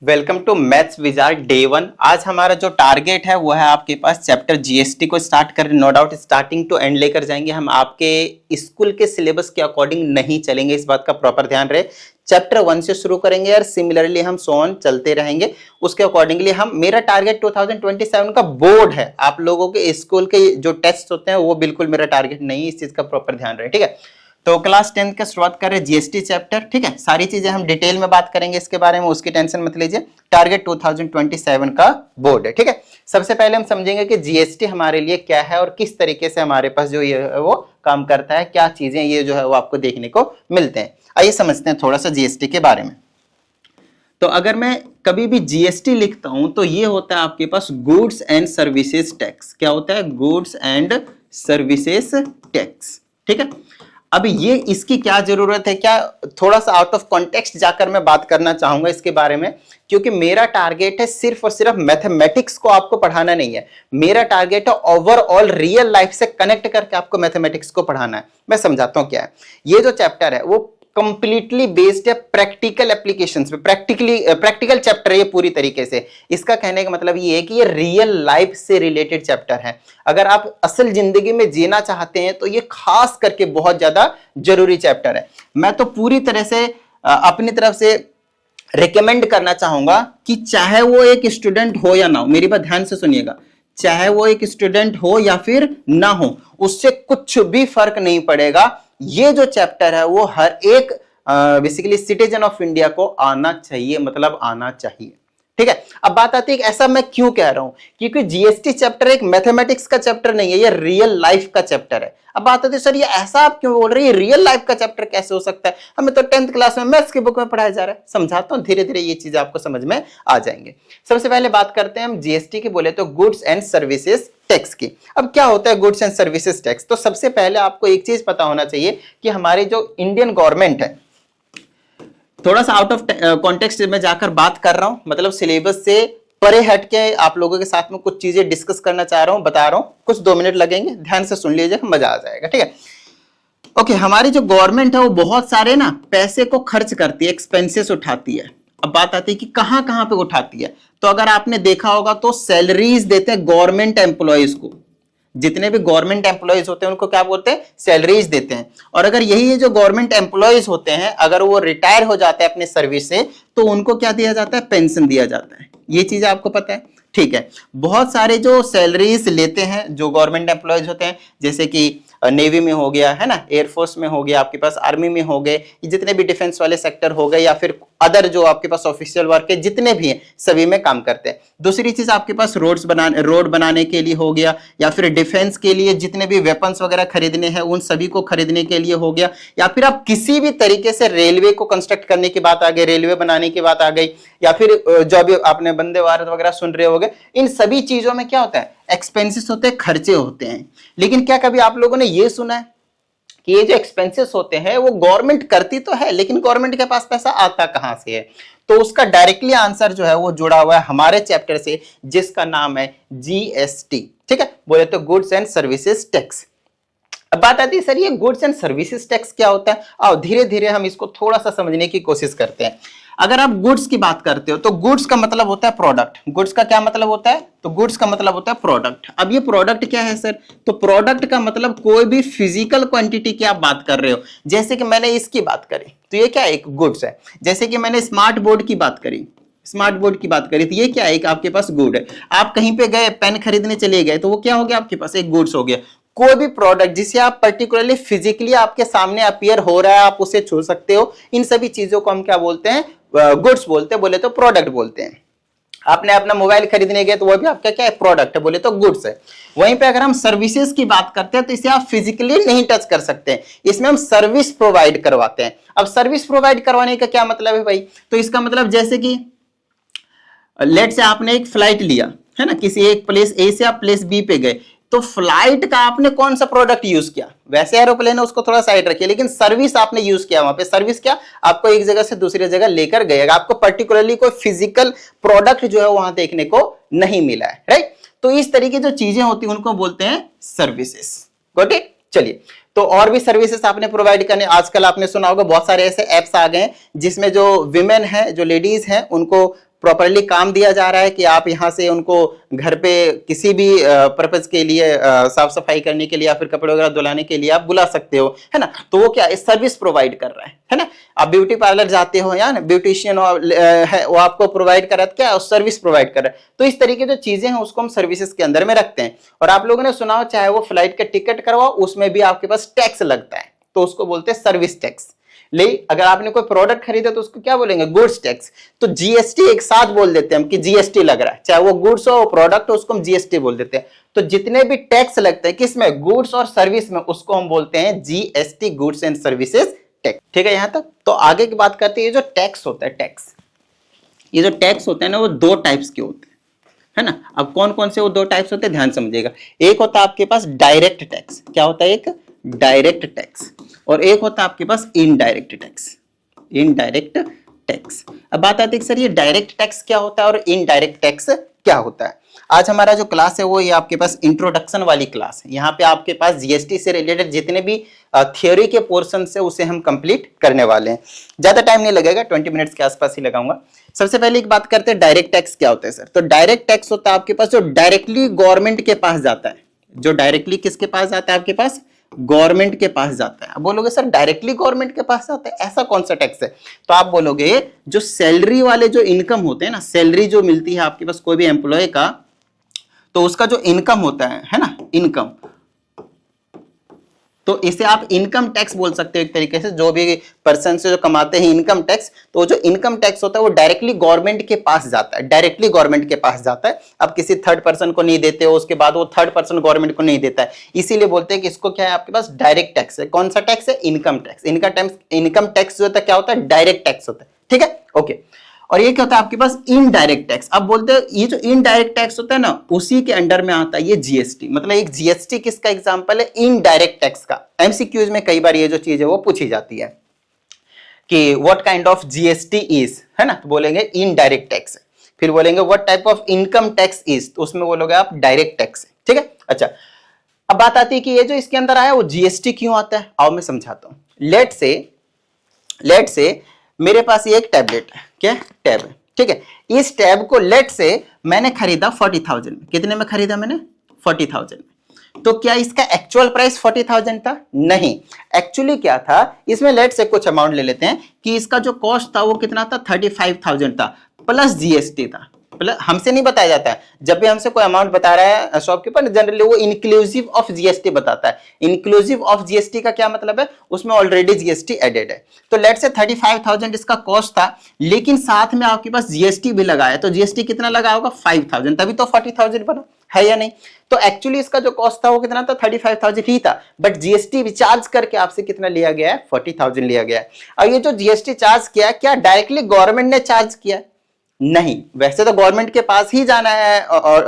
Welcome to maths wizard day 1। आज हमारा जो टारगेट है वो है आपके पास चैप्टर जीएसटी को स्टार्ट कर, no doubt starting to end लेकर जाएंगे। हम आपके स्कूल के सिलेबस के अकॉर्डिंग नहीं चलेंगे, इस बात का प्रॉपर ध्यान रहे। चैप्टर 1 से शुरू करेंगे और सिमिलरली हम सो ऑन चलते रहेंगे। उसके अकॉर्डिंगली हम, मेरा टारगेट 2027 का बोर्ड है, आप लोगों के स्कूल के जो टेस्ट होते हैं वो बिल्कुल मेरा टारगेट नहीं है, इस चीज का प्रॉपर ध्यान रहे, ठीक है। तो क्लास 10 का शुरुआत कर रहे हैं जीएसटी चैप्टर, ठीक है। सारी चीजें हम डिटेल में बात करेंगे इसके बारे में, उसकी टेंशन मत लीजिए। टारगेट 2027 का बोर्ड है, ठीक है। सबसे पहले हम समझेंगे कि जीएसटी हमारे लिए क्या है और किस तरीके से हमारे पास जो ये है वो काम करता है, क्या चीजें ये जो है वो आपको देखने को मिलते हैं। आइए समझते हैं थोड़ा सा जीएसटी के बारे में। तो अगर मैं कभी भी जीएसटी लिखता हूं तो ये होता है आपके पास गुड्स एंड सर्विसेज टैक्स। क्या होता है? गुड्स एंड सर्विसेज टैक्स, ठीक है। अब ये इसकी क्या जरूरत है, क्या थोड़ा सा आउट ऑफ कॉन्टेक्स्ट जाकर मैं बात करना चाहूंगा इसके बारे में, क्योंकि मेरा टारगेट है सिर्फ और सिर्फ मैथमेटिक्स को आपको पढ़ाना नहीं है। मेरा टारगेट है ओवरऑल रियल लाइफ से कनेक्ट करके आपको मैथमेटिक्स को पढ़ाना है। मैं समझाता हूं क्या है। ये जो चैप्टर है वो कंप्लीटली बेस्ड है प्रैक्टिकल एप्लीकेशंस पे, प्रैक्टिकल चैप्टर है ये पूरी तरीके से। इसका कहने का मतलब ये है कि ये रियल लाइफ से रिलेटेड चैप्टर है। अगर आप असल जिंदगी में जीना चाहते हैं तो ये खास करके बहुत ज्यादा जरूरी चैप्टर है। मैं तो पूरी तरह से अपनी तरफ से रिकमेंड करना चाहूंगा कि चाहे वो एक स्टूडेंट हो या ना हो, मेरी बात ध्यान से सुनिएगा, चाहे वो एक स्टूडेंट हो या फिर ना हो, उससे कुछ भी फर्क नहीं पड़ेगा। ये जो चैप्टर है वो हर एक बेसिकली सिटीजन ऑफ इंडिया को आना चाहिए, मतलब आना चाहिए, ठीक है। अब बात आती है कि ऐसा मैं क्यों कह रहा हूं, क्योंकि जीएसटी चैप्टर एक मैथमेटिक्स का चैप्टर नहीं है, ये रियल लाइफ का चैप्टर है। अब बात आती है सर ये ऐसा आप क्यों बोल रहे हैं, रियल लाइफ का चैप्टर कैसे हो सकता है? हमें तो 10th क्लास में मैथ्स की बुक में पढ़ाया जा रहा है। समझाता हूं, धीरे धीरे ये चीजें आपको समझ में आ जाएंगे। सबसे पहले बात करते हैं हम जीएसटी की, बोले तो गुड्स एंड सर्विसेज टैक्स की। अब क्या होता है गुड्स एंड सर्विसेज टैक्स? तो सबसे पहले आपको एक चीज पता होना चाहिए कि हमारी जो इंडियन गवर्नमेंट है, थोड़ा सा आउट ऑफ कॉन्टेक्स्ट में जाकर बात कर रहा हूं, मतलब सिलेबस से परे हट के आप लोगों के साथ में कुछ चीजें डिस्कस करना चाह रहा हूं, बता रहा हूं। कुछ 2 मिनट लगेंगे, ध्यान से सुन लीजिए, मजा आ जाएगा, ठीक है। ओके, हमारी जो गवर्नमेंट है वो बहुत सारे ना पैसे को खर्च करती है, एक्सपेंसेस उठाती है। अब बात आती है कि कहां कहां पे उठाती है। तो अगर आपने देखा होगा तो सैलरीज देते हैं गवर्नमेंट एम्प्लॉयज को। जितने भी गवर्नमेंट एम्प्लॉयज होते हैं उनको क्या बोलते हैं? सैलरीज देते हैं। और अगर यही जो गवर्नमेंट एम्प्लॉयज होते हैं, अगर वो रिटायर हो जाते हैं अपने सर्विस से, तो उनको क्या दिया जाता है? पेंशन दिया जाता है। ये चीज आपको पता है, ठीक है। बहुत सारे जो सैलरीज लेते हैं जो गवर्नमेंट एम्प्लॉयज होते हैं, जैसे कि नेवी में हो गया है ना, एयरफोर्स में हो गया, आपके पास आर्मी में हो गए, जितने भी डिफेंस वाले सेक्टर हो गए, या फिर अदर जो आपके पास ऑफिशियल वर्क है जितने भी हैं सभी में काम करते हैं। दूसरी चीज आपके पास रोड बनाने के लिए हो गया, या फिर डिफेंस के लिए जितने भी वेपन्स वगैरह खरीदने हैं उन सभी को खरीदने के लिए हो गया, या फिर आप किसी भी तरीके से रेलवे को कंस्ट्रक्ट करने की बात आ गई, रेलवे बनाने की बात आ गई, या फिर जो भी आपने वंदे भारत वगैरह सुन रहे होंगे, इन सभी चीजों में क्या होता है? एक्सपेंसेस होते हैं, खर्चे होते हैं। लेकिन क्या कभी आप लोगों ने ये सुना है कि ये जो एक्सपेंसेस होते हैं वो गवर्नमेंट करती तो है, लेकिन गवर्नमेंट के पास पैसा आता कहां से है? तो उसका डायरेक्टली आंसर जो है वो जुड़ा हुआ है हमारे चैप्टर से, जिसका नाम है जीएसटी, ठीक है। बोले तो गुड्स एंड सर्विसेज टैक्स। अब बात आती है सर ये गुड्स एंड सर्विसेज टैक्स क्या होता है? आओ धीरे धीरे हम इसको थोड़ा सा समझने की कोशिश करते हैं। अगर आप गुड्स की बात करते हो तो गुड्स का मतलब होता है प्रोडक्ट। गुड्स का क्या मतलब होता है? तो गुड्स का मतलब होता है प्रोडक्ट। अब ये प्रोडक्ट क्या है सर? तो प्रोडक्ट का मतलब कोई भी फिजिकल क्वांटिटी की आप बात कर रहे हो। जैसे कि मैंने इसकी बात करी तो ये क्या है? एक गुड्स है। जैसे कि मैंने स्मार्ट बोर्ड की बात करी, तो ये क्या है? एक आपके पास गुड है। आप कहीं पे गए पेन खरीदने चले गए तो वो क्या हो गया? आपके पास एक गुड्स हो गया। कोई भी प्रोडक्ट जिसे आप पर्टिकुलरली फिजिकली आपके सामने अपीयर हो रहा है, आप उसे छू सकते हो, इन सभी चीजों को हम क्या बोलते हैं? गुड्स बोलते हैं, बोले तो प्रोडक्ट बोलते हैं। आपने अपना मोबाइल खरीदने गए तो वो भी आपका क्या है? प्रोडक्ट है, बोले तो गुड्स है। वहीं पे अगर हम सर्विसेज की बात करते हैं तो इसे आप फिजिकली नहीं टच कर सकते, इसमें हम सर्विस प्रोवाइड करवाते हैं। अब सर्विस प्रोवाइड करवाने का क्या मतलब है भाई? तो इसका मतलब जैसे कि लेट से आपने एक फ्लाइट लिया है ना, किसी एक प्लेस ए से आप प्लेस बी पे गए, तो फ्लाइट का आपने कौन सा प्रोडक्ट यूज किया? वैसे एरोप्लेन है उसको थोड़ा साइड रखिए, लेकिन सर्विस आपने यूज किया। वहां पे सर्विस क्या? आपको एक जगह से दूसरी जगह लेकर गएगा, आपको पर्टिकुलरली कोई फिजिकल प्रोडक्ट जो है वहां देखने को नहीं मिला है, राइट। तो इस तरीके जो चीजें होती हैं उनको बोलते हैं सर्विसेज। Got it? चलिए, तो और भी सर्विसेज आपने प्रोवाइड करने, आजकल आपने सुना होगा बहुत सारे ऐसे एप्स आ गए हैं जिसमें जो विमेन है, जो लेडीज हैं, उनको प्रॉपरली काम दिया जा रहा है कि आप यहाँ से उनको घर पे किसी भी पर्पज के लिए साफ सफाई करने के लिए या फिर कपड़े वगैरह धुलाने के लिए आप बुला सकते हो, है ना। तो वो क्या सर्विस प्रोवाइड कर रहा है ना। आप ब्यूटी पार्लर जाते हो या ब्यूटिशियन है, वो आपको प्रोवाइड कर रहा है, क्या सर्विस प्रोवाइड कर रहा है। तो इस तरीके जो चीजें हैं उसको हम सर्विसेज के अंदर में रखते हैं। और आप लोगों ने सुना हो, चाहे वो फ्लाइट का टिकट करवाओ उसमें भी आपके पास टैक्स लगता है, तो उसको बोलते हैं सर्विस टैक्स। ले अगर आपने कोई प्रोडक्ट खरीदा तो उसको क्या बोलेंगे, गुड्स टैक्स। तो जीएसटी एक साथ बोल देते हैं हम कि जीएसटी लग रहा है, चाहे वो गुड्स हो प्रोडक्ट हो, उसको हम जीएसटी बोल देते हैं। तो जितने भी टैक्स लगते हैं किसमें, गुड्स और सर्विस में, उसको हम बोलते हैं GST, goods and services tax. ठीक है यहां तक। तो आगे की बात करते हैं, ये जो टैक्स होता है, टैक्स, ये जो टैक्स होता है ना, वो दो टाइप्स के होते हैं, है ना। अब कौन कौन से वो दो टाइप्स होते हैं, ध्यान समझिएगा। एक होता है आपके पास डायरेक्ट टैक्स, क्या होता है, एक डायरेक्ट टैक्स, और एक होता है आपके पास इनडायरेक्ट टैक्स, इनडायरेक्ट टैक्स। अब बात आती है सर ये डायरेक्ट टैक्स क्या होता है और इनडायरेक्ट टैक्स क्या होता है। आज हमारा जो क्लास है वो ये आपके पास इंट्रोडक्शन वाली क्लास है। यहाँ पे आपके पास जीएसटी से रिलेटेड जितने भी थियोरी के पोर्शन है उसे हम कंप्लीट करने वाले हैं। ज्यादा टाइम नहीं लगेगा, 20 मिनट्स के आसपास ही लगाऊंगा। सबसे पहले एक बात करते हैं, डायरेक्ट टैक्स क्या होता है सर। तो डायरेक्ट टैक्स होता है आपके पास जो डायरेक्टली गवर्नमेंट के पास जाता है, जो डायरेक्टली किसके पास जाता है, आपके पास गवर्नमेंट के पास जाता है। अब बोलोगे सर डायरेक्टली गवर्नमेंट के पास जाता है, ऐसा कौन सा टैक्स है। तो आप बोलोगे जो सैलरी वाले जो इनकम होते हैं ना, सैलरी जो मिलती है आपके पास कोई भी एम्प्लॉय का, तो उसका जो इनकम होता है ना, इनकम, तो इसे आप इनकम टैक्स बोल सकते हो एक तरीके से। जो भी पर्सन से जो कमाते हैं इनकम टैक्स, तो जो इनकम टैक्स होता है वो डायरेक्टली गवर्नमेंट के पास जाता है, डायरेक्टली गवर्नमेंट के पास जाता है। अब किसी थर्ड पर्सन को नहीं देते हो, उसके बाद वो थर्ड पर्सन गवर्नमेंट को नहीं देता है, इसीलिए बोलते हैं कि इसको क्या है, आपके पास डायरेक्ट टैक्स है। कौन सा टैक्स है, इनकम टैक्स। इनकम टैक्स जो होता है क्या होता है, डायरेक्ट टैक्स होता है। ठीक है, ओके। और ये क्या होता है आपके पास, इनडायरेक्ट टैक्स। अब बोलते हैं ये जो इनडायरेक्ट टैक्स होता है ना, उसी के अंडर में आता है ये जीएसटी। मतलब एक जीएसटी किसका एग्जांपल है, इनडायरेक्ट टैक्स का। एमसीक्यूज में कई बार ये जो चीज है वो पूछी जाती है कि what kind of GST is, है ना, तो बोलेंगे इनडायरेक्ट टैक्स। फिर बोलेंगे what type of income tax is, तो उसमें बोलोगे आप डायरेक्ट टैक्स। ठीक है, अच्छा। अब बात आती है कि ये जो इसके अंदर आया वो जीएसटी क्यों आता है, आओ मैं समझाता हूं। लेट से मेरे पास ये एक टैबलेट है, क्या टैब है, ठीक है। इस टैब को लेट से मैंने खरीदा 40,000 में। कितने में खरीदा मैंने, 40,000 में। तो क्या इसका एक्चुअल प्राइस 40,000 था, नहीं। एक्चुअली क्या था इसमें, लेट से कुछ अमाउंट ले लेते हैं कि इसका जो कॉस्ट था वो कितना था, 35,000 था, प्लस जीएसटी था। हमसे नहीं बताया जाता है, जब भी हमसे कोई अमाउंट बता रहा है शॉपकीपर, जनरली वो इंक्लूसिव ऑफ जीएसटी बताता है। इंक्लूसिव ऑफ जीएसटी का क्या मतलब है, उसमें ऑलरेडी जीएसटी एडेड है। तो लेट से 35,000 इसका कॉस्ट था, लेकिन साथ में आपके पास जीएसटी भी लगाया, तो जीएसटी कितना लगा होगा, 5,000, तभी तो 40,000 बना, है या नहीं। तो एक्चुअली इसका जो कॉस्ट था वो कितना था, 35,000 ही था, बट जीएसटी भी चार्ज करके आपसे कितना लिया गया है, 40,000 लिया गया है। और ये जो जीएसटी चार्ज किया, क्या डायरेक्टली गवर्नमेंट ने चार्ज किया, नहीं। वैसे तो गवर्नमेंट के पास ही जाना है और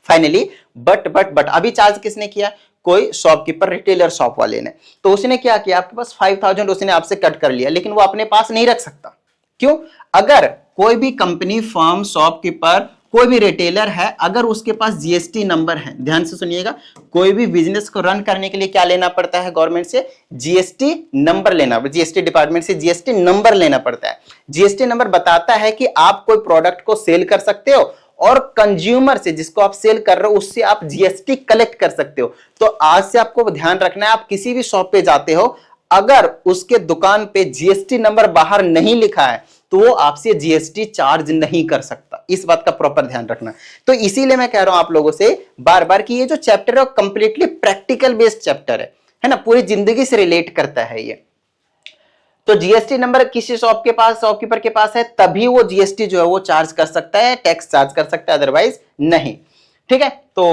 फाइनली, बट अभी चार्ज किसने किया, कोई शॉपकीपर, रिटेलर शॉप वाले ने। तो उसने क्या किया, आपके पास 5,000 उसने आपसे कट कर लिया, लेकिन वो अपने पास नहीं रख सकता। क्यों, अगर कोई भी कंपनी, फर्म, शॉपकीपर, कोई भी रिटेलर है, अगर उसके पास जीएसटी नंबर है, ध्यान से सुनिएगा, कोई भी बिजनेस को रन करने के लिए क्या लेना पड़ता है, गवर्नमेंट से जीएसटी नंबर लेना, जीएसटी डिपार्टमेंट से जीएसटी नंबर लेना पड़ता है। जीएसटी नंबर बताता है कि आप कोई प्रोडक्ट को सेल कर सकते हो और कंज्यूमर से, जिसको आप सेल कर रहे हो, उससे आप जीएसटी कलेक्ट कर सकते हो। तो आज से आपको ध्यान रखना है, आप किसी भी शॉप पे जाते हो, अगर उसके दुकान पे जीएसटी नंबर बाहर नहीं लिखा है तो वो आपसे जीएसटी चार्ज नहीं कर सकता। इस बात का प्रॉपर ध्यान रखना। तो इसीलिए मैं कह रहा हूं आप लोगों से बार बार कि ये जो चैप्टर है कंप्लीटली प्रैक्टिकल बेस्ड चैप्टर है ना, पूरी जिंदगी से रिलेट करता है ये। तो जीएसटी नंबर किसी शॉप के पास, शॉपकीपर के पास है, तभी वो जीएसटी जो है वो चार्ज कर सकता है, टैक्स चार्ज कर सकता है, अदरवाइज नहीं। ठीक है, तो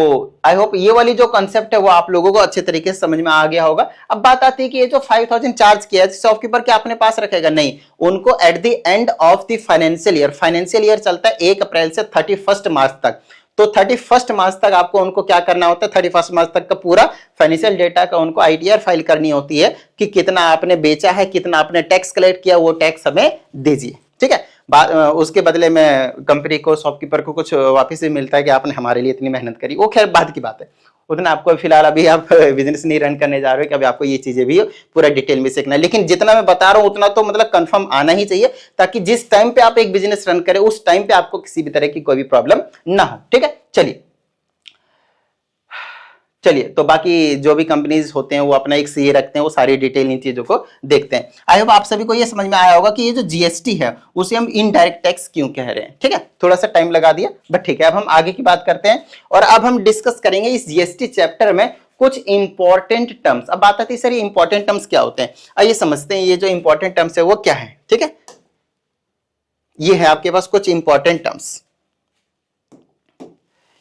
आई होप ये वाली जो कॉन्सेप्ट है वो आप लोगों को अच्छे तरीके से समझ में आ गया होगा। अब बात आती है कि ये जो 5,000 चार्ज किया है, शॉपकीपर क्या अपने पास रखेगा, नहीं। उनको at the end of the financial year चलता है 1 अप्रैल से 31 मार्च तक। तो 31 मार्च तक आपको उनको क्या करना होता है, 31 मार्च तक का पूरा फाइनेंशियल डेटा का उनको आईटीआर फाइल करनी होती है कि कितना आपने बेचा है, कितना आपने टैक्स कलेक्ट किया, वो टैक्स हमें दीजिए। ठीक है, उसके बदले में कंपनी को, शॉपकीपर को कुछ वापस भी मिलता है कि आपने हमारे लिए इतनी मेहनत करी, वो खैर बाद की बात है, उतना आपको फिलहाल अभी आप बिजनेस नहीं रन करने जा रहे हो कि अभी आपको ये चीजें भी पूरा डिटेल में सीखना है, लेकिन जितना मैं बता रहा हूं उतना तो मतलब कंफर्म आना ही चाहिए, ताकि जिस टाइम पे आप एक बिजनेस रन करें उस टाइम पे आपको किसी भी तरह की कोई भी प्रॉब्लम ना हो। ठीक है, चलिए चलिए, तो बाकी जो भी कंपनीज होते हैं वो अपना एक सीए रखते हैं, वो सारी डिटेल इन चीजों को देखते हैं। आई होप आप सभी को ये समझ में आया होगा कि ये जो जीएसटी है उसे हम इनडायरेक्ट टैक्स क्यों कह रहे हैं। ठीक है, थोड़ा सा टाइम लगा दिया बट ठीक है, अब हम आगे की बात करते हैं और अब हम डिस्कस करेंगे इस जीएसटी चैप्टर में कुछ इंपॉर्टेंट टर्म्स। अब बात आती है सर ये इंपॉर्टेंट टर्म्स क्या होते हैं, आइए समझते हैं ये जो इंपॉर्टेंट टर्म्स है वो क्या है। ठीक है, ये है आपके पास कुछ इंपॉर्टेंट टर्म्स,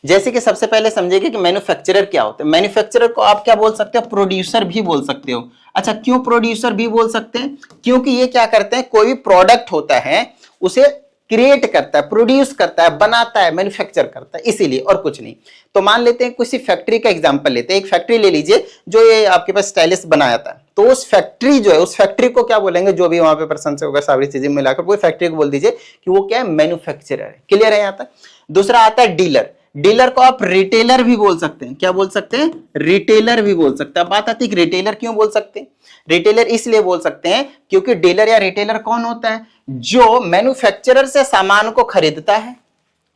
जैसे कि सबसे पहले समझिए कि मैन्युफैक्चरर क्या होता है। मैन्युफैक्चरर को आप क्या बोल सकते हो, प्रोड्यूसर भी बोल सकते हो। अच्छा, क्यों प्रोड्यूसर भी बोल सकते हैं, क्योंकि ये क्या करते हैं, कोई भी प्रोडक्ट होता है उसे क्रिएट करता है, प्रोड्यूस करता है, बनाता है, मैन्युफैक्चर करता है, इसीलिए और कुछ नहीं। तो मान लेते हैं किसी फैक्ट्री का एग्जांपल लेते हैं, एक फैक्ट्री ले लीजिए जो ये आपके पास स्टाइलिश बनाया था, तो उस फैक्ट्री जो है उस फैक्ट्री को क्या बोलेंगे, जो भी वहां पे पर्सन से होगा सारी चीजें मिलाकर पूरी फैक्ट्री को बोल दीजिए कि वो क्या है, मैन्युफैक्चरर है। क्लियर है यहाँ तक। दूसरा आता है डीलर। डीलर को आप रिटेलर भी बोल सकते हैं, क्या बोल सकते हैं, रिटेलर भी बोल सकते हैं। बात आती है रिटेलर क्यों बोल सकते हैं, रिटेलर इसलिए बोल सकते हैं क्योंकि डीलर या रिटेलर कौन होता है, जो मैन्युफैक्चरर से सामान को खरीदता है,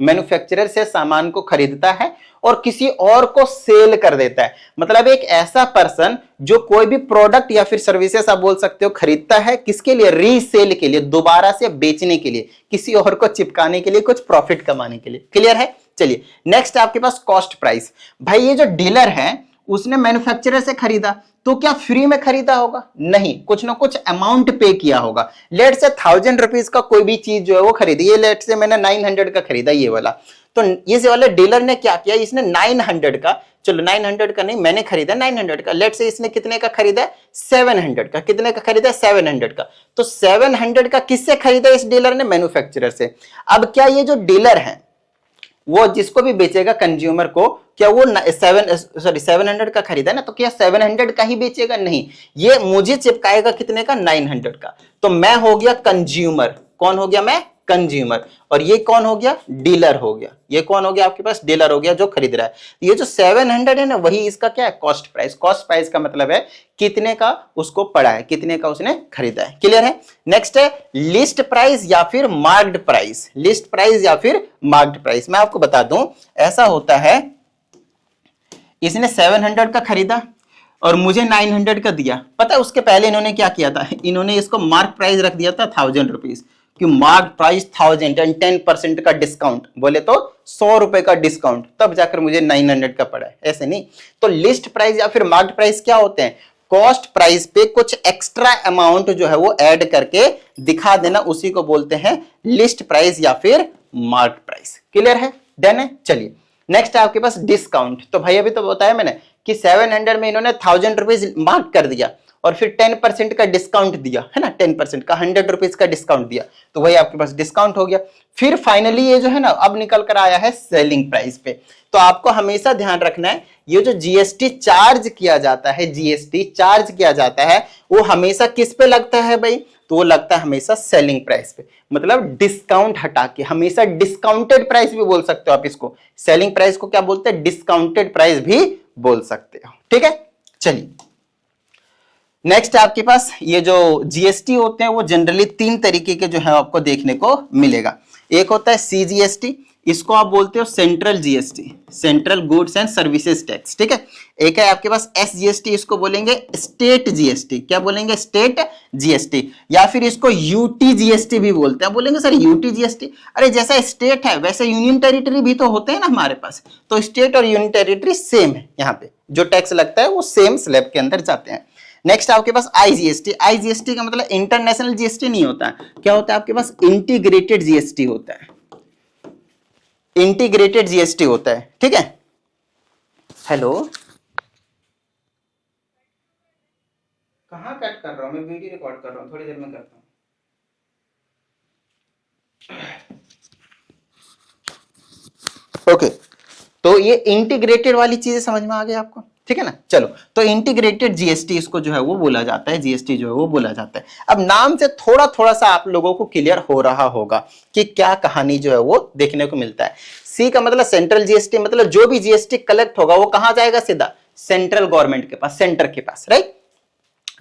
मैन्युफैक्चरर से सामान को खरीदता है और किसी और को सेल कर देता है। मतलब एक ऐसा पर्सन जो कोई भी प्रोडक्ट या फिर सर्विसेज आप बोल सकते हो खरीदता है, किसके लिए, रीसेल के लिए, दोबारा से बेचने के लिए, किसी और को चिपकाने के लिए, कुछ प्रॉफिट कमाने के लिए। क्लियर है। चलिए नेक्स्ट आपके पास कॉस्ट प्राइस। भाई ये जो डीलर है उसने मैन्युफैक्चरर से खरीदा, तो क्या फ्री में खरीदा होगा, नहीं, कुछ ना कुछ अमाउंट पे किया होगा। लेट से 1000 रुपीज का कोई भी चीज जो है वो खरीदी, ये लेट से मैंने 900 का खरीदा ये वाला, तो ये वाले डीलर ने क्या किया, इसने 900 का, चलो 900 का नहीं, मैंने खरीदा 900 का, लेट से इसने कितने का खरीदा, 700 का, कितने का खरीदा, 700 का, तो 700 का किससे खरीदा, इस डीलर ने, मैन्युफैक्चरर से। अब क्या ये जो डीलर है वो जिसको भी बेचेगा कंज्यूमर को, क्या वो 700 का खरीदा ना, तो क्या 700 का ही बेचेगा, नहीं, ये मुझे चिपकाएगा कितने का, 900 का। तो मैं हो गया कंज्यूमर, कौन हो गया, मैं कंज्यूमर, और ये कौन हो गया, डीलर हो गया, ये कौन हो गया आपके पास, डीलर हो गया जो खरीद रहा है। ये जो 700 है ना, वही इसका क्या है, कॉस्ट प्राइस। कॉस्ट प्राइस का मतलब है कितने का उसको पड़ा है, कितने का उसने खरीदा है। क्लियर है। नेक्स्ट है लिस्ट प्राइस या फिर मार्क्ड प्राइस। लिस्ट प्राइस या फिर मार्क्ड प्राइस, मैं आपको बता दूं, ऐसा होता है, इसने 700 का खरीदा और मुझे 900 का दिया, पता है उसके पहले इन्होंने क्या किया था, इन्होंने इसको मार्क प्राइस रख दिया था 1000 रुपीज, कि मार्क प्राइस 1000 एंड 10% का डिस्काउंट, बोले तो 100 रुपए का डिस्काउंट, तब जाकर मुझे 900 का पड़ा है, ऐसे नहीं। तो लिस्ट प्राइस या फिर मार्क प्राइस क्या होते हैं, कॉस्ट प्राइस पे कुछ एक्स्ट्रा अमाउंट जो है वो ऐड करके दिखा देना, उसी को बोलते हैं लिस्ट प्राइस या फिर मार्क प्राइस। क्लियर है, डन है। चलिए नेक्स्ट है आपके पास डिस्काउंट। तो भाई अभी तो बताया मैंने कि 700 में इन्होंने 1000 रुपीज मार्क कर दिया और फिर 10% का डिस्काउंट दिया है ना, 10% का 100 रुपीज का डिस्काउंट दिया, तो वही आपके पास डिस्काउंट हो गया। फिर फाइनली ये जो है ना अब निकल कर आया है सेलिंग प्राइस पे। तो आपको हमेशा ध्यान रखना है ये जो जीएसटी चार्ज किया जाता है, जीएसटी चार्ज किया जाता है, वो हमेशा किस पे लगता है भाई, तो वो लगता है हमेशा सेलिंग प्राइस पे, मतलब डिस्काउंट हटा के, हमेशा डिस्काउंटेड प्राइस भी बोल सकते हो आप इसको, सेलिंग प्राइस को क्या बोलते हैं, डिस्काउंटेड प्राइस भी बोल सकते हो। ठीक है, चलिए नेक्स्ट आपके पास ये जो जीएसटी होते हैं वो जनरली 3 तरीके के जो है आपको देखने को मिलेगा। एक होता है सीजीएसटी, इसको आप बोलते हो central GST, central goods and services tax. ठीक है। एक है आपके पास एसजीएसटी, इसको बोलेंगे स्टेट जीएसटी, क्या बोलेंगे, स्टेट जीएसटी, या फिर इसको यूटी जीएसटी भी बोलते हैं। बोलेंगे सर यूटी जीएसटी, अरे जैसा स्टेट है वैसे यूनियन टेरिटरी भी तो होते हैं ना हमारे पास, तो स्टेट और यूनियन टेरिटरी सेम है, यहाँ पे जो टैक्स लगता है वो सेम स्लैब के अंदर जाते हैं। नेक्स्ट आपके पास आईजीएसटी, आईजीएसटी का मतलब इंटरनेशनल जीएसटी नहीं होता है, क्या होता है आपके पास, इंटीग्रेटेड जीएसटी होता है, इंटीग्रेटेड जीएसटी होता है। ठीक है, हेलो, कहां कट कर रहा हूं मैं, वीडियो रिकॉर्ड कर रहा हूं, थोड़ी देर में करता हूं। ओके, तो ये इंटीग्रेटेड वाली चीजें समझ में आ गई आपको। ठीक है ना। चलो, तो इंटीग्रेटेड जीएसटी इसको जो है वो बोला जाता है, जीएसटी जो है वो बोला जाता है। अब नाम से थोड़ा थोड़ा सा आप लोगों को क्लियर हो रहा होगा कि क्या कहानी जो है वो देखने को मिलता है। सी का मतलब सेंट्रल जीएसटी, मतलब जो भी जीएसटी कलेक्ट होगा वो कहां जाएगा, सीधा सेंट्रल गवर्नमेंट के पास, सेंटर के पास, राइट।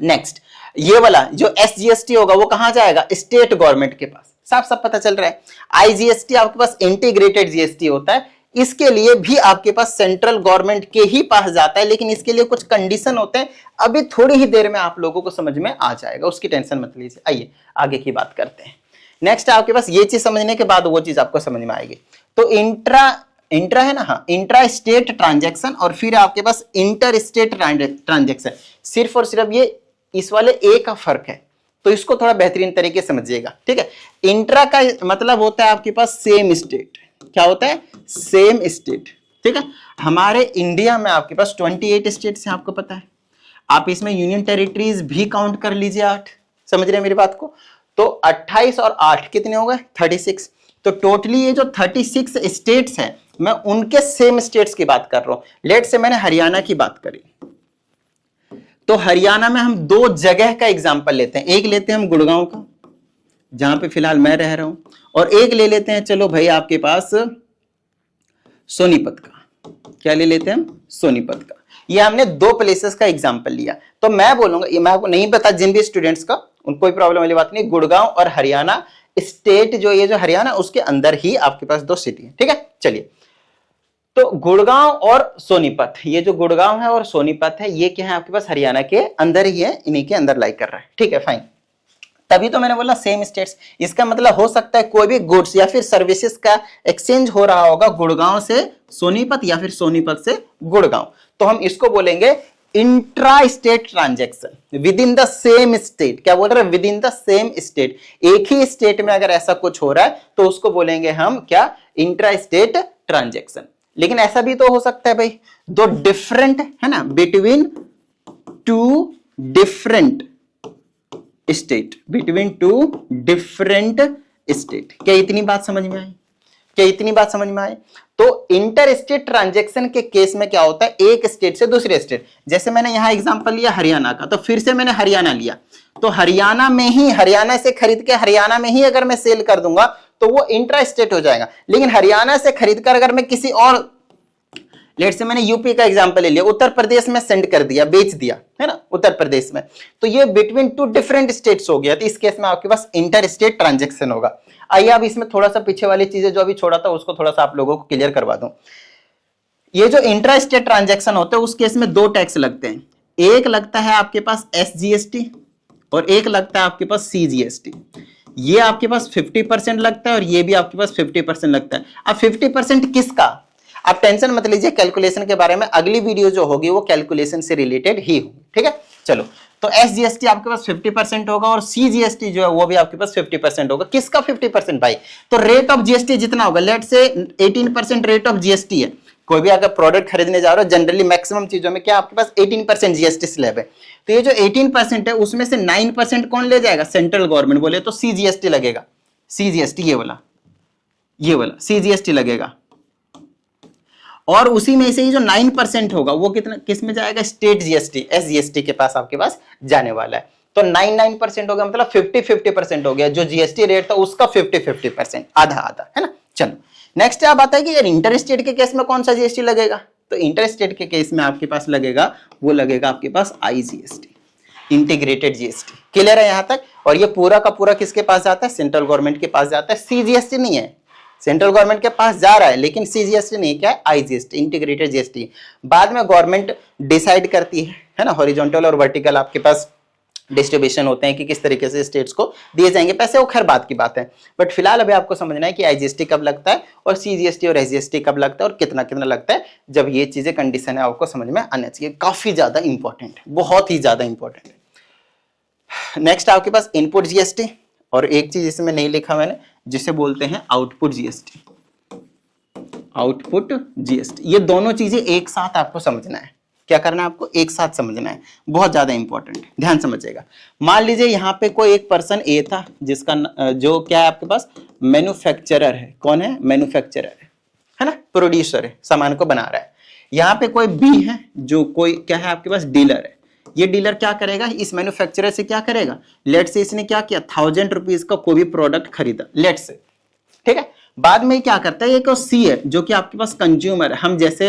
नेक्स्ट, ये वाला जो एसजीएसटी होगा वो कहां जाएगा, स्टेट गवर्नमेंट के पास। साफ साफ पता चल रहा है। आईजीएसटी आपके पास इंटीग्रेटेड जीएसटी होता है, इसके लिए भी आपके पास सेंट्रल गवर्नमेंट के ही पास जाता है, लेकिन इसके लिए कुछ कंडीशन होते हैं, अभी थोड़ी ही देर में आप लोगों को समझ में आ जाएगा, उसकी टेंशन मत लीजिए। आइए आगे की बात करते हैं। नेक्स्ट आपके पास ये चीज समझने के बाद वो चीज आपको समझ में आएगी। तो इंट्रा है ना, हाँ, इंट्रा स्टेट ट्रांजैक्शन, और फिर आपके पास इंटर स्टेट ट्रांजैक्शन। सिर्फ और सिर्फ ये इस वाले ए का फर्क है, तो इसको थोड़ा बेहतरीन तरीके से समझिएगा, ठीक है। इंट्रा का मतलब होता है आपके पास सेम स्टेट। क्या होता है, सेम स्टेट, ठीक है। हमारे इंडिया में आपके पास 28 स्टेट्स हैं, आपको पता है। आप इसमें यूनियन टेरिटरीज भी काउंट कर लीजिए 8, समझ रहे हैं मेरी बात को। तो 28 और 8 कितने हो गए, 36। तो टोटली ये जो 36 स्टेट्स हैं, मैं उनके सेम स्टेट्स की बात कर रहा हूं। लेट से मैंने हरियाणा की बात करी, तो हरियाणा में हम 2 जगह का एग्जांपल लेते हैं। एक लेते हैं हम गुड़गांव का, जहां पे फिलहाल मैं रह रहा हूं, और एक ले लेते हैं, चलो भाई आपके पास सोनीपत का। क्या ले लेते हैं हम, सोनीपत का। ये हमने 2 प्लेसेस का एग्जांपल लिया। तो मैं बोलूंगा, ये मैं आपको नहीं पता जिन भी स्टूडेंट्स का, उनको कोई प्रॉब्लम वाली बात नहीं। गुड़गांव और हरियाणा स्टेट जो ये जो हरियाणा, उसके अंदर ही आपके पास 2 सिटी है, ठीक है। चलिए, तो गुड़गांव और सोनीपत, ये जो गुड़गांव है और सोनीपत है, ये क्या है आपके पास हरियाणा के अंदर ही है, इन्हीं के अंदर लाइक कर रहा है, ठीक है, फाइन। तभी तो मैंने बोला सेम स्टेट्स। इसका मतलब हो सकता है कोई भी गुड्स या फिर सर्विसेज का एक्सचेंज हो रहा होगा गुड़गांव से सोनीपत या फिर सोनीपत से गुड़गांव, तो हम इसको बोलेंगे intra state transaction with in the same state. क्या बोल रहे हैं, with in the same state. एक ही स्टेट में अगर ऐसा कुछ हो रहा है तो उसको बोलेंगे हम क्या, इंट्रा स्टेट ट्रांजैक्शन। लेकिन ऐसा भी तो हो सकता है भाई, 2 डिफरेंट है ना, between 2 different state, between 2 different state. क्या इतनी बात समझ में आई, क्या इतनी बात समझ में आई। तो इंटर स्टेट ट्रांजैक्शन के केस में क्या होता है, एक स्टेट से दूसरे स्टेट। जैसे मैंने यहां एग्जांपल लिया हरियाणा का, तो फिर से मैंने हरियाणा लिया, तो हरियाणा में ही, हरियाणा से खरीद के हरियाणा में ही अगर मैं सेल कर दूंगा तो वो इंट्रा स्टेट हो जाएगा। लेकिन हरियाणा से खरीद कर अगर मैं किसी और, लेट से मैंने यूपी का एग्जांपल ले लिया, उत्तर प्रदेश में सेंड कर दिया, बेच दिया, है ना, उत्तर प्रदेश में, तो ये बिटवीन 2 डिफरेंट स्टेट्स हो गया। तो इस केस में आपके पास इंटर स्टेट ट्रांजैक्शन होगा। आइए अब इसमें थोड़ा सा पीछे वाली चीजें जो अभी छोड़ा था उसको थोड़ा सा आप लोगों को क्लियर करवा दूं। ये जो इंट्रा स्टेट ट्रांजैक्शन होते हैं उस केस में 2 टैक्स लगते हैं। एक लगता है आपके पास एसजीएसटी और एक लगता है आपके पास सीजीएसटी। ये आपके पास 50% लगता है और ये भी आपके पास 50% लगता है। अब 50% किसका, आप टेंशन मत लीजिए कैलकुलेशन के बारे में, अगली वीडियो जो होगी वो कैलकुलेशन से रिलेटेड ही होगी, ठीक है। चलो, तो एसजीएसटी आपके पास 50% होगा और सीजीएसटी जो है वो भी आपके पास 50% होगा। किसका 50% भाई, तो रेट ऑफ जीएसटी जितना होगा, लेट से 18% रेट ऑफ जीएसटी है। कोई भी अगर प्रोडक्ट खरीदने जा रहे हो, जनरली मैक्सिमम चीजों में क्या आपके पास 18% जीएसटी स्लैब है। तो ये जो 18% है उसमें से 9% कौन ले जाएगा, सेंट्रल गवर्नमेंट। बोले तो सीजीएसटी लगेगा, सीजीएसटी ये वाला सीजीएसटी लगेगा। और उसी में से ही जो 9% होगा वो कितना किस में जाएगा, स्टेट जीएसटी, एसजीएसटी के पास आपके पास जाने वाला है। तो 9% हो गया, मतलब 50% हो गया। जो जीएसटी रेट था उसका 50% आधा आधा, है ना। चलो नेक्स्ट आप आता है कि यार इंटर स्टेट के केस में कौन सा जीएसटी लगेगा। तो इंटर स्टेट के केस में आपके पास लगेगा, वो लगेगा आपके पास आईजीएसटी, इंटीग्रेटेड जीएसटी। क्लियर है यहां तक। और ये पूरा का पूरा किसके पास जाता है, सेंट्रल गवर्नमेंट के पास जाता है। सीजीएसटी नहीं है, सेंट्रल गवर्नमेंट के पास जा रहा है, लेकिन सीजीएसटी नहीं, क्या है, आईजीएसटी, इंटीग्रेटेड जीएसटी। बाद में गवर्नमेंट डिसाइड करती है ना, हॉरिजॉन्टल और वर्टिकल आपके पास डिस्ट्रीब्यूशन होते हैं कि किस तरीके से स्टेट्स को दिए जाएंगे पैसे, वो खैर बात की बात है। बट फिलहाल अभी आपको समझना है कि आईजीएसटी कब लगता है और सीजीएसटी और एसजीएसटी कब लगता है और कितना कितना लगता है। जब ये चीजें कंडीशन है आपको समझ में आना चाहिए, काफी ज्यादा इंपॉर्टेंट है, बहुत ही ज्यादा इंपॉर्टेंट है। नेक्स्ट आपके पास इनपुट जीएसटी, और एक चीज इसमें नहीं लिखा मैंने, जिसे बोलते हैं आउटपुट जीएसटी, आउटपुट जीएसटी। ये दोनों चीजें एक साथ आपको समझना है। क्या करना है आपको, एक साथ समझना है, बहुत ज्यादा इंपॉर्टेंट है, ध्यान समझिएगा। मान लीजिए यहाँ पे कोई एक पर्सन ए था, जिसका जो क्या है आपके पास मैन्युफैक्चरर है। कौन है, मैन्युफैक्चरर है ना, प्रोड्यूसर है, सामान को बना रहा है। यहाँ पे कोई बी है जो कोई क्या है आपके पास डीलर है, ये डीलर क्या करेगा, इस मैन्युफैक्चरर से क्या करेगा, लेट से इसने क्या किया 1000 रुपीज का कोई भी प्रोडक्ट खरीदा लेट से, ठीक है। बाद में क्या करता है, एक सी है जो कि आपके पास कंज्यूमर है, हम जैसे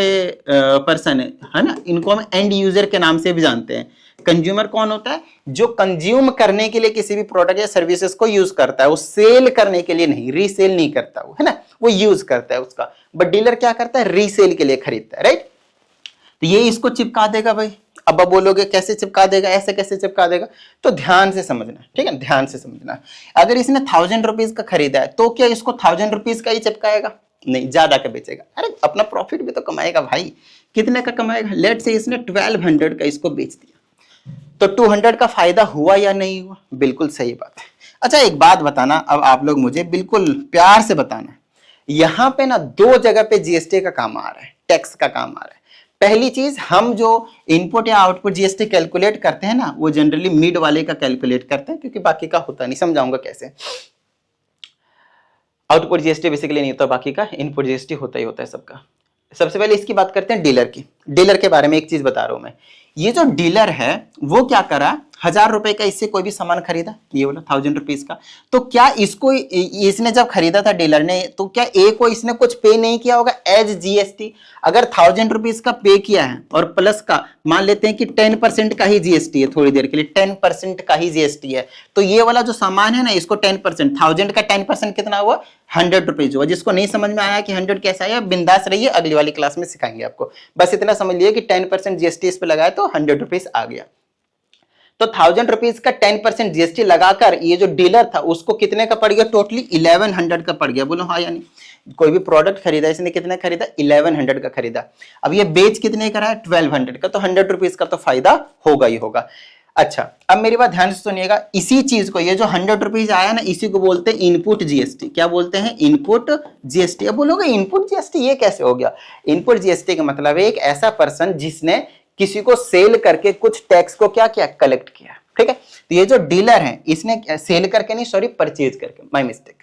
पर्सन है ना, इनको हम एंड यूजर के नाम से भी जानते हैं। कंज्यूमर कौन होता है, जो कंज्यूम करने के लिए किसी भी प्रोडक्ट या सर्विसेज को यूज करता है, वो सेल करने के लिए नहीं, रीसेल नहीं करता वो, है ना, वो यूज करता है उसका। बट डीलर क्या करता है, रीसेल के लिए खरीदता है, राइट। तो ये इसको चिपका देगा भाई। अब आप बोलोगे कैसे चिपका देगा, ऐसे कैसे चिपका देगा, तो ध्यान से समझना, ठीक है, ध्यान से समझना। अगर इसने 1000 रुपीज का खरीदा है तो क्या इसको 1000 रुपीज का ही चिपकाएगा, नहीं, ज्यादा का बेचेगा। अरे अपना प्रॉफिट भी तो कमाएगा भाई, कितने का कमाएगा, लेट से इसने 1200 का इसको बेच दिया, तो 200 का फायदा हुआ या नहीं हुआ, बिल्कुल सही बात है। अच्छा एक बात बताना, अब आप लोग मुझे बिल्कुल प्यार से बताना, यहां पे ना दो जगह पे जीएसटी का काम आ रहा है, टैक्स का काम आ रहा है। पहली चीज, हम जो इनपुट या आउटपुट जीएसटी कैलकुलेट करते हैं ना, वो जनरली मिड वाले का कैलकुलेट करते हैं, क्योंकि बाकी का होता नहीं, समझाऊंगा कैसे। आउटपुट जीएसटी बेसिकली नहीं होता बाकी का, इनपुट जीएसटी होता ही होता है सबका। सबसे पहले इसकी बात करते हैं डीलर की। डीलर के बारे में एक चीज बता रहा हूं मैं, ये जो डीलर है वो क्या करा, 1000 रुपए का इससे कोई भी सामान खरीदा, ये बोला 1000 रुपीज का, तो क्या इसको इसने जब खरीदा था डीलर ने, तो क्या ए को इसने कुछ पे नहीं किया होगा एज जीएसटी। अगर 1000 रुपीज का पे किया है और प्लस का मान लेते हैं कि 10% का ही जीएसटी है, थोड़ी देर के लिए 10% का ही जीएसटी है, तो ये वाला जो सामान है ना, इसको 10%, 1000 का 10% कितना हुआ, 100 रुपीज हुआ। जिसको नहीं समझ में आया कि 100 कैसा है, बिंदास रहिए, अगली वाली क्लास में सिखाएंगे आपको। बस इतना समझ लिए कि 10% जीएसटी इस पे लगाया तो 100 रुपीज आ गया। तो 1000 रुपीज का 10% जीएसटी लगाकर ये जो डीलर था उसको कितने का पड़ गया, टोटली 1100 का पड़ गया। बोलो हाँ या नहीं। कोई भी प्रोडक्ट खरीदा, इसने कितने खरीदा, 1100 का खरीदा। अब ये बेच कितने का रहा है, 1200 का, तो 100 रुपीज का तो फायदा होगा ही होगा। अच्छा अब मेरी बात ध्यान से सुनिएगा, इसी चीज को, ये जो 100 रुपीज आया ना, इसी को बोलते हैं इनपुट जीएसटी। क्या बोलते हैं, इनपुट जीएसटी। अब बोलोगे इनपुट जीएसटी ये कैसे हो गया, इनपुट जीएसटी का मतलब है एक ऐसा पर्सन जिसने किसी को सेल करके कुछ टैक्स को क्या किया, कलेक्ट किया, ठीक है। तो ये जो डीलर है इसने सेल करके नहीं, सॉरी परचेज करके, माय मिस्टेक।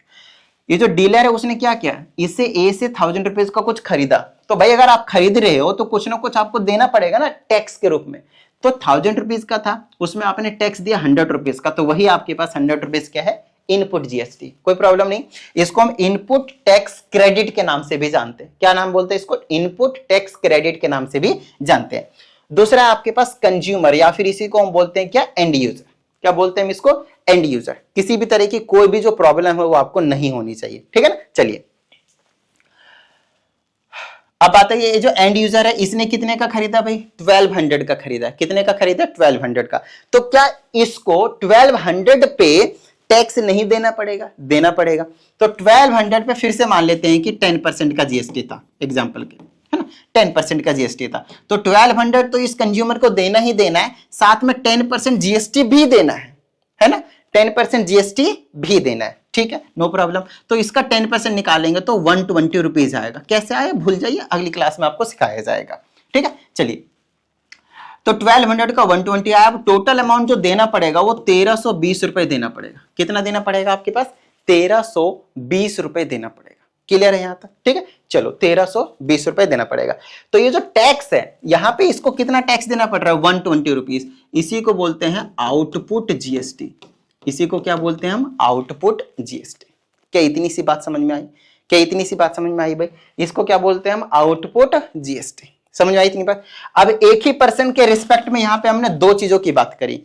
ये जो डीलर है उसने क्या किया, इससे ए से 1000 रुपीज का कुछ खरीदा, तो भाई अगर आप खरीद रहे हो तो कुछ ना कुछ आपको देना पड़ेगा ना टैक्स के रूप में। तो 1000 रुपीज का था, उसमें आपने टैक्स दिया 100 रुपीज का, तो वही आपके पास 100 रुपीज क्या है, इनपुट जीएसटी। कोई प्रॉब्लम नहीं, इसको हम इनपुट टैक्स क्रेडिट के नाम से भी जानते हैं। क्या नाम बोलते हैं इसको, इनपुट टैक्स क्रेडिट के नाम से भी जानते हैं। दूसरा आपके पास कंज्यूमर, या फिर इसी को हम बोलते हैं क्या, एंड यूजर। क्या बोलते हैं हम इसको, एंड यूजर। किसी भी तरह की कोई भी जो प्रॉब्लम है वो आपको नहीं होनी चाहिए, ठीक है ना। चलिए अब आता है ये जो एंड यूजर है, इसने कितने का खरीदा भाई, 1200 का खरीदा। कितने का खरीदा, 1200 का। तो क्या इसको 1200 पे टैक्स नहीं देना पड़ेगा, देना पड़ेगा। तो 1200 पे फिर से मान लेते हैं कि 10% का जीएसटी था, एग्जाम्पल के, है ना, 10% का जीएसटी था, तो 1200 तो इस कंज्यूमर को देना ही देना है, साथ में 10% जीएसटी भी देना है ना, 10% जीएसटी भी देना है, ठीक है, नो प्रॉब्लम। तो इसका 10% निकालेंगे तो 120 रुपीज आएगा। कैसे आया भूल जाइए, अगली क्लास में आपको सिखाया जाएगा, ठीक है। चलिए तो 1200 का 120 आया। अब टोटल अमाउंट जो देना पड़ेगा वो 1320 रुपए देना पड़ेगा। कितना देना पड़ेगा आपके पास, 1320 रुपए देना पड़ेगा। क्लियर है यहां तक, ठीक है। चलो 1320 रुपए देना पड़ेगा। तो ये जो टैक्स है यहां पे इसको कितना टैक्स देना पड़ रहा है, 120 रुपीज। इसी को बोलते हैं आउटपुट जीएसटी। इसी को क्या बोलते हैं हम, आउटपुट जीएसटी। क्या इतनी सी बात समझ में आई, क्या इतनी सी बात समझ में आई भाई, इसको क्या बोलते हैं हम, आउटपुट जीएसटी। समझ में आई इतनी बात। अब एक ही पर्सन के रिस्पेक्ट में यहां पे हमने दो चीजों की बात करी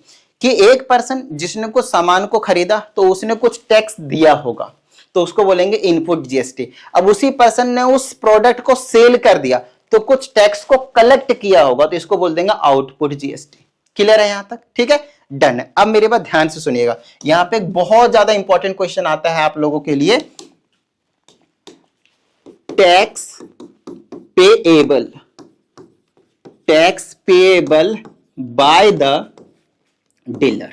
कि एक पर्सन जिसने कुछ सामान को खरीदा तो उसने कुछ टैक्स दिया होगा, तो उसको बोलेंगे इनपुट जीएसटी। अब उसी पर्सन ने उस प्रोडक्ट को सेल कर दिया तो कुछ टैक्स को कलेक्ट किया होगा, तो इसको बोल देंगे आउटपुट जीएसटी। क्लियर है यहां तक, ठीक है, डन है। अब मेरी बात ध्यान से सुनिएगा, यहां पे एक बहुत ज्यादा इंपॉर्टेंट क्वेश्चन आता है आप लोगों के लिए, tax payable, tax payable by the dealer.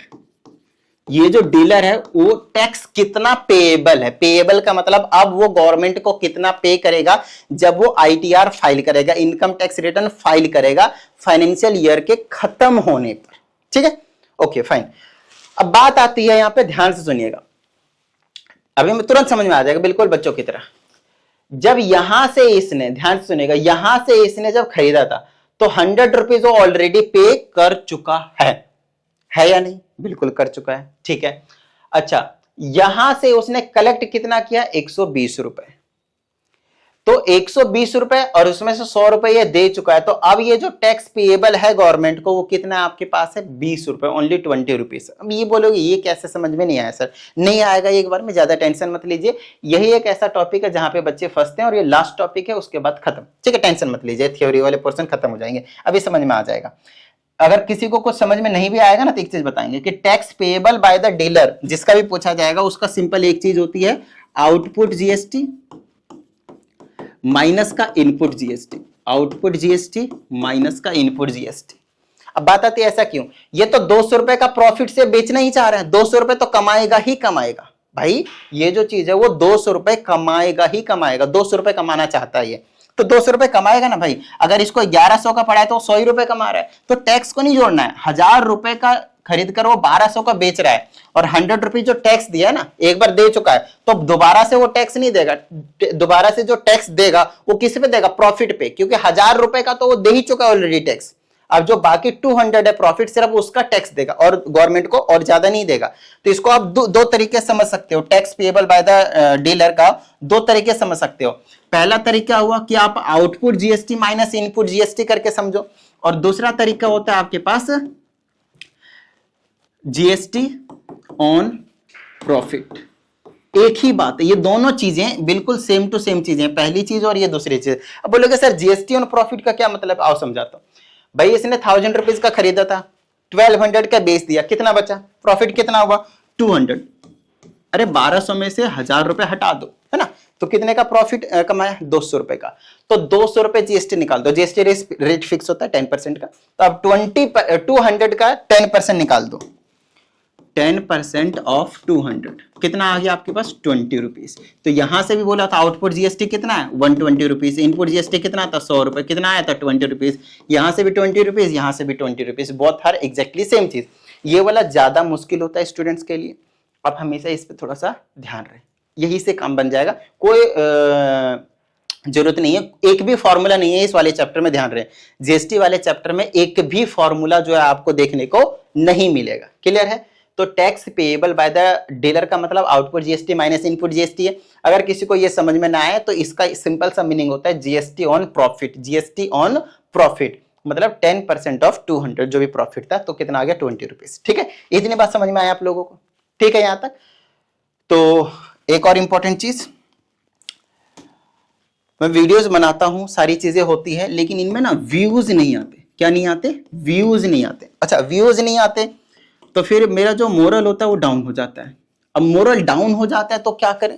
ये जो डीलर है वो टैक्स कितना पेएबल है, पेएबल का मतलब अब वो गवर्नमेंट को कितना पे करेगा जब वो आईटीआर फाइल करेगा, इनकम टैक्स रिटर्न फाइल करेगा फाइनेंशियल ईयर के खत्म होने पर, ठीक है, ओके फाइन। अब बात आती है यहां पे, ध्यान से सुनिएगा, अभी मैं तुरंत समझ में आ जाएगा, बिल्कुल बच्चों की तरह। जब यहां से इसने, ध्यान से सुनेगा, यहां से इसने जब खरीदा था तो 100 रुपीज वो ऑलरेडी पे कर चुका है या नहीं? बिल्कुल कर चुका है, ठीक है। अच्छा, यहां से उसने कलेक्ट कितना किया? 120 रुपए। तो 120 रुपए और उसमें से 100 रुपए ये दे चुका है, तो अब ये जो टैक्स पेएबल है गवर्नमेंट को वो कितना है आपके पास है? 20 रुपए, ओनली 20 रुपीज। अब ये बोलोगे ये कैसे, समझ में नहीं आया सर। नहीं आएगा एक बार में, ज्यादा टेंशन मत लीजिए। यही एक ऐसा टॉपिक है जहां पे बच्चे फंसते हैं और ये लास्ट टॉपिक है, उसके बाद खत्म, ठीक है। टेंशन मत लीजिए, थ्योरी वाले पोर्शन खत्म हो जाएंगे, अभी समझ में आ जाएगा। अगर किसी को कुछ समझ में नहीं भी आएगा ना तो एक चीज बताएंगे कि tax payable by the dealer जिसका भी पूछा जाएगा उसका सिंपल एक चीज होती है, आउटपुट जीएसटी माइनस का input GST. Output GST minus का इनपुट जीएसटी। अब बात आती है ऐसा क्यों? ये तो 200 रुपए का प्रॉफिट से बेचना ही चाह रहे हैं, 200 रुपए तो कमाएगा ही कमाएगा भाई। ये जो चीज है वो 200 रुपए कमाएगा ही कमाएगा, 200 रुपए कमाना चाहता है ये, तो 200 रुपए कमाएगा ना भाई। अगर इसको 1100 का पड़ा है तो 100 ही रुपए कमा रहा है, तो टैक्स को नहीं जोड़ना है। 1000 रुपए का खरीद कर वो 1200 का बेच रहा है और 100 रुपीज जो टैक्स दिया है ना, एक बार दे चुका है, तो दोबारा से वो टैक्स नहीं देगा। दोबारा से जो टैक्स देगा वो किस पे देगा? प्रॉफिट पे, क्योंकि 1000 रुपए का तो वो दे ही चुका है ऑलरेडी टैक्स। अब जो बाकी 200 है प्रॉफिट, सिर्फ उसका टैक्स देगा और गवर्नमेंट को और ज्यादा नहीं देगा। तो इसको आप दो तरीके से समझ सकते हो, tax payable by the dealer का दो तरीके समझ सकते हो। पहला तरीका हुआ कि आप output GST minus input GST करके समझो, और दूसरा तरीका होता है आपके पास जीएसटी ऑन प्रॉफिट। एक ही बात है, ये दोनों चीजें बिल्कुल सेम टू सेम चीजें, पहली चीज और ये दूसरी चीज। अब बोलोगे सर जीएसटी ऑन प्रॉफिट का क्या मतलब? आओ समझाता हूं भाई। इसने 1000 रुपीज का खरीदा था, 1200 का बेच दिया, कितना बचा? प्रॉफिट कितना हुआ? 200। अरे 1200 में से 1000 रुपए हटा दो, है ना, तो कितने का प्रॉफिट कमाया? 200 रुपए का। तो 200 रुपए जीएसटी निकाल दो, जीएसटी रेट फिक्स होता है 10% का, तो अब 200 का 10% निकाल दो। 10% ऑफ 200 कितना आ गया आपके पास? 20 रुपीज। तो यहां से भी बोला था आउटपुट जीएसटी कितना है? 120 रुपीज। इनपुट जीएसटी कितना था? 100 रुपए। कितना आया था? 20 रुपीज। यहां से भी 20 रुपीज, यहां से भी 20 rupees, both are exactly same चीज। ये वाला ज्यादा मुश्किल होता है स्टूडेंट्स के लिए, आप हमेशा इस पे थोड़ा सा ध्यान रहे, यही से काम बन जाएगा। कोई जरूरत नहीं है, एक भी फॉर्मूला नहीं है इस वाले चैप्टर में, ध्यान रहे। जीएसटी वाले चैप्टर में एक भी फॉर्मूला जो है आपको देखने को नहीं मिलेगा। क्लियर है? तो tax payable by the dealer का मतलब output GST minus input GST है। अगर किसी को ये समझ में ना आए तो इसका सिंपल सा मीनिंग होता है GST on profit. GST on profit मतलब 10% ऑफ 200 जो भी प्रॉफिट था, तो कितना आ गया? 20 रुपीज। ठीक है, इतनी बात समझ में आया आप लोगों को? ठीक है यहां तक? तो एक और इंपॉर्टेंट चीज, मैं वीडियोस बनाता हूं, सारी चीजें होती है, लेकिन इनमें ना व्यूज नहीं आते। क्या नहीं आते? व्यूज नहीं आते। अच्छा, व्यूज नहीं आते तो फिर मेरा जो मोरल होता है वो डाउन हो जाता है। अब मोरल डाउन हो जाता है तो क्या करें?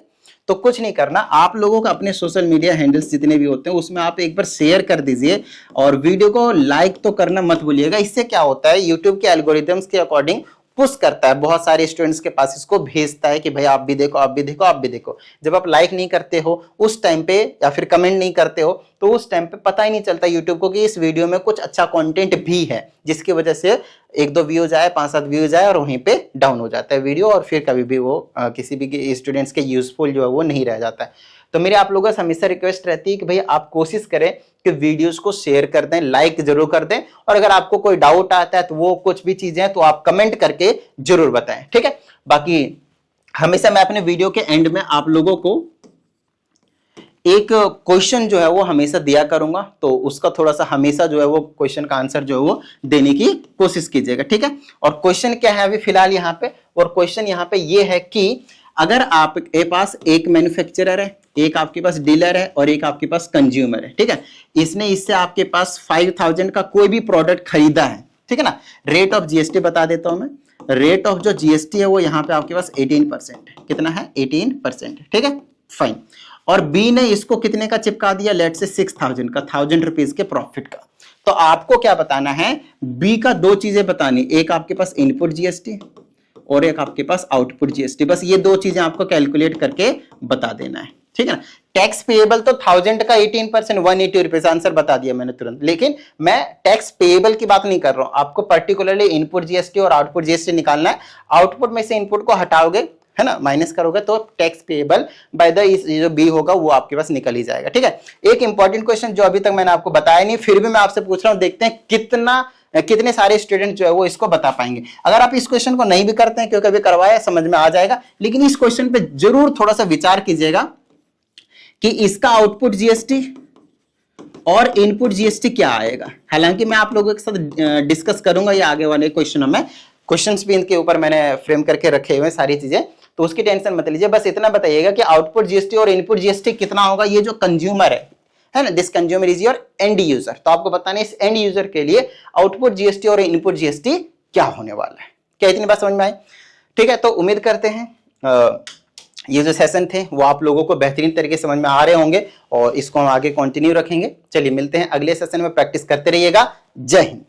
तो कुछ नहीं करना, आप लोगों का अपने सोशल मीडिया हैंडल्स जितने भी होते हैं उसमें आप एक बार शेयर कर दीजिए और वीडियो को लाइक तो करना मत भूलिएगा। इससे क्या होता है, यूट्यूब के एल्गोरिथम्स के अकॉर्डिंग पुश करता है, बहुत सारे स्टूडेंट्स के पास इसको भेजता है कि भाई आप भी देखो, आप भी देखो, आप भी देखो। जब आप लाइक नहीं करते हो उस टाइम पे या फिर कमेंट नहीं करते हो तो उस टाइम पे पता ही नहीं चलता यूट्यूब को कि इस वीडियो में कुछ अच्छा कंटेंट भी है, जिसकी वजह से 1-2 व्यूज आए, 5-7 व्यूज आए और वहीं पे डाउन हो जाता है वीडियो, और फिर कभी भी वो किसी भी स्टूडेंट्स के यूजफुल जो है वो नहीं रह जाता है। तो मेरे आप लोगों से हमेशा रिक्वेस्ट रहती है कि भाई आप कोशिश करें कि वीडियोस को शेयर कर दें, लाइक जरूर कर दें, और अगर आपको कोई डाउट आता है तो वो कुछ भी चीजें तो आप कमेंट करके जरूर बताएं। ठीक है, बाकी हमेशा मैं अपने वीडियो के एंड में आप लोगों को एक क्वेश्चन जो है वो हमेशा दिया करूंगा, तो उसका थोड़ा सा हमेशा जो है वो क्वेश्चन का आंसर जो है वो देने की कोशिश कीजिएगा। ठीक है, और क्वेश्चन क्या है अभी फिलहाल यहाँ पे, और क्वेश्चन यहाँ पे ये है कि अगर आपके पास एक मैन्युफैक्चरर है, एक आपके पास डीलर है और एक आपके पास कंज्यूमर है, ठीक है, इसने इससे आपके पास 5000 का कोई भी प्रोडक्ट खरीदा है, ठीक है ना। रेट ऑफ जीएसटी बता देता हूं मैं, रेट ऑफ जो जीएसटी है वो यहाँ पे आपके पास 18% है। कितना है? 18%। ठीक है, फाइन। और बी ने इसको कितने का चिपका दिया? लेट से 6000 का, 1000 रुपीज के प्रॉफिट का। तो आपको क्या बताना है? बी का दो चीजें बतानी, एक आपके पास इनपुट जीएसटी और एक आपके पास आउटपुट जीएसटी। बस ये दो चीजें आपको कैलकुलेट करके बता देना है। ठीक है ना। टैक्स पेएबल तो 1000 का 18%, 180 रुपीज, आंसर बता दिया मैंने तुरंत। लेकिन मैं टैक्स पेएबल की बात नहीं कर रहा हूं, आपको पर्टिकुलरली इनपुट जीएसटी और आउटपुट जीएसटी निकालना है। आउटपुट में से इनपुट को हटाओगे है ना, माइनस करोगे तो टैक्स पेएबल बाय द, ये जो बी होगा वो आपके पास निकल ही जाएगा। ठीक है, एक इंपॉर्टेंट क्वेश्चन जो अभी तक मैंने आपको बताया नहीं, फिर भी मैं आपसे पूछ रहा हूं, देखते हैं कितने सारे स्टूडेंट जो है वो इसको बता पाएंगे। अगर आप इस क्वेश्चन को नहीं भी करते हैं, क्योंकि अभी करवाया, समझ में आ जाएगा, लेकिन इस क्वेश्चन पे जरूर थोड़ा सा विचार कीजिएगा कि इसका आउटपुट जीएसटी और इनपुट जीएसटी क्या आएगा। हालांकि मैं आप लोगों के साथ डिस्कस करूंगा ये आगे वाले क्वेश्चनों में, क्वेश्चंस भी इनके ऊपर मैंने फ्रेम करके रखे हुए सारी चीजें, तो उसकी टेंशन मत लीजिए। बस इतना बताइएगा कि आउटपुट जीएसटी और इनपुट जीएसटी कितना होगा। ये जो कंज्यूमर है ना, this consumer is your and user, तो आपको बताना है इस एंड यूजर के लिए आउटपुट जीएसटी और इनपुट जीएसटी क्या होने वाला है। क्या इतनी बात समझ में आई? ठीक है, तो उम्मीद करते हैं ये जो सेशन थे वो आप लोगों को बेहतरीन तरीके से समझ में आ रहे होंगे, और इसको हम आगे कंटिन्यू रखेंगे। चलिए मिलते हैं अगले सेशन में, प्रैक्टिस करते रहिएगा। जय हिंद।